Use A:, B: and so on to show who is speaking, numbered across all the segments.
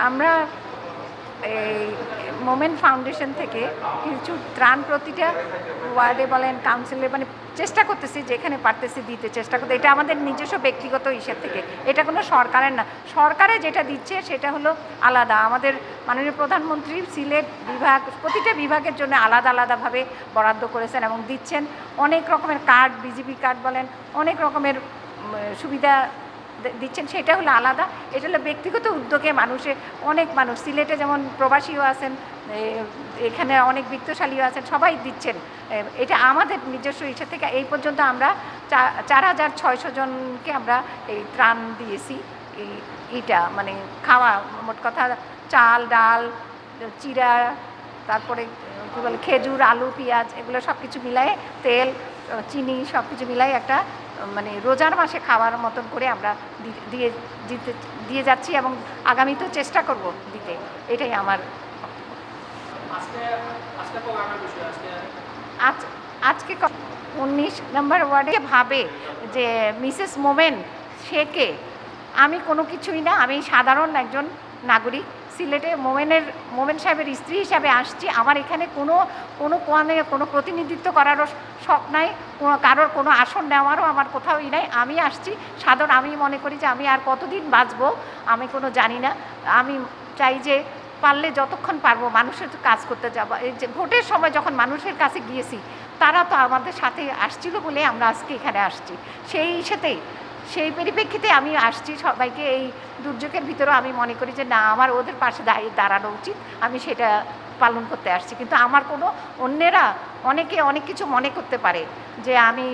A: আমরা এই moment foundation থেকে কিছু ত্রাণ প্রতিটা ওয়ার্ডে বলেন কাউন্সিলে মানে চেষ্টা করতেছি, যেখানে পারতেছি দিতে চেষ্টা করতে। এটা আমাদের নিজস্ব ব্যক্তিগত হিসেব থেকে, এটা কোনো সরকারের না। সরকারে যেটা দিচ্ছে সেটা হলো আলাদা। আমাদের মাননীয় প্রধানমন্ত্রী সিলেট বিভাগ প্রতিটা বিভাগের জন্য আলাদা আলাদাভাবে বরাদ্দ করেছেন এবং দিচ্ছেন। অনেক রকমের কার্ড, বিজিবি কার্ড বলেন, অনেক রকমের সুবিধা দিচ্ছেন, সেটা হলো আলাদা। এটা হলো ব্যক্তিগত উদ্যোগে অনেক মানুষ সিলেটে যেমন প্রবাসীও আছেন, এখানে অনেক বিত্তশালীও আছেন, সবাই দিচ্ছেন। এটা আমাদের নিজস্ব ইচ্ছা থেকে এই পর্যন্ত আমরা 4,600 জনকে আমরা এই ত্রাণ দিয়েছি। এইটা মানে খাওয়া, মোট কথা চাল, ডাল, চিরা, তারপরে কী বলে খেজুর, আলু, পেঁয়াজ, এগুলো সব কিছু মিলায়ে, তেল, চিনি সব কিছু মিলাই একটা মানে রোজার মাসে খাওয়ার মতন করে আমরা দিয়ে যাচ্ছি এবং আগামীতেও চেষ্টা করব দিতে। এটাই আমার আজকে 19 নম্বর ওয়ার্ডে ভাবে যে মিসেস মোমেন সে কে? আমি কোনো কিছুই না, আমি সাধারণ একজন নাগরিক। সিলেটে মোমেন সাহেবের স্ত্রী হিসাবে আসছি। আমার এখানে কোনো প্রতিনিধিত্ব করারও শখ নাই, কারোর কোনো আসন নেওয়ারও আমার কোথাওই নাই। আমি আসছি সাধারণ। আমি মনে করি যে আমি আর কতদিন বাঁচবো আমি কোনো জানি না। আমি চাই যে পারলে যতক্ষণ পারবো মানুষের কাজ করতে যাবো। এই যে ভোটের সময় যখন মানুষের কাছে গিয়েছি, তারা তো আমাদের সাথে আসছিল বলে আমরা আজকে এখানে আসছি। সেই পরিপ্রেক্ষিতে আমি আসছি। সবাইকে এই দুর্যোগের ভিতরে আমি মনে করি যে না, আমার ওদের পাশে দাঁড়ানো উচিত, আমি সেটা পালন করতে আসছি। কিন্তু আমার অন্যেরা অনেক কিছু মনে করতে পারে যে আমি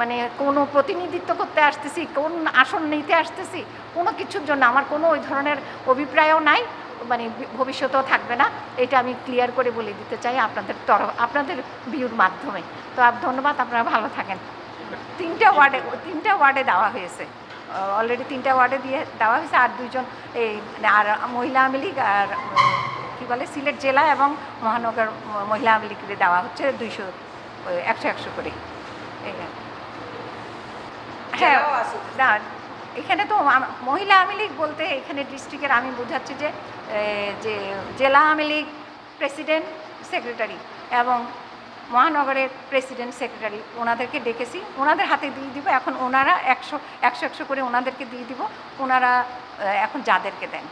A: মানে কোনো প্রতিনিধিত্ব করতে আসতেছি, কোন আসন নিতে আসতেছি, কোনো কিছুর জন্য আমার কোনো ওই ধরনের অভিপ্রায়ও নাই, মানে ভবিষ্যতেও থাকবে না। এটা আমি ক্লিয়ার করে বলে দিতে চাই আপনাদের ভিউর মাধ্যমে। তো ধন্যবাদ, আপনারা ভালো থাকেন। 3টা ওয়ার্ডে দেওয়া হয়েছে অলরেডি, 3টা ওয়ার্ডে দেওয়া হয়েছে। আর 2জন এই আর মহিলা আওয়ামী লীগ আর কী বলে সিলেট জেলা এবং মহানগর মহিলা আওয়ামী লীগকে দেওয়া হচ্ছে 100 করে। হ্যাঁ, না এখানে তো মহিলা আওয়ামী লীগ বলতে এখানে ডিস্ট্রিক্টের আমি বোঝাচ্ছি যে জেলা আওয়ামী লীগ প্রেসিডেন্ট, সেক্রেটারি এবং মহানগরের প্রেসিডেন্ট, সেক্রেটারি, ওনাদেরকে ডেকেছি, ওনাদের হাতে দিয়ে দিব। এখন ওনারা 100 করে ওনাদেরকে দিয়ে দিব। ওনারা এখন যাদেরকে দেন।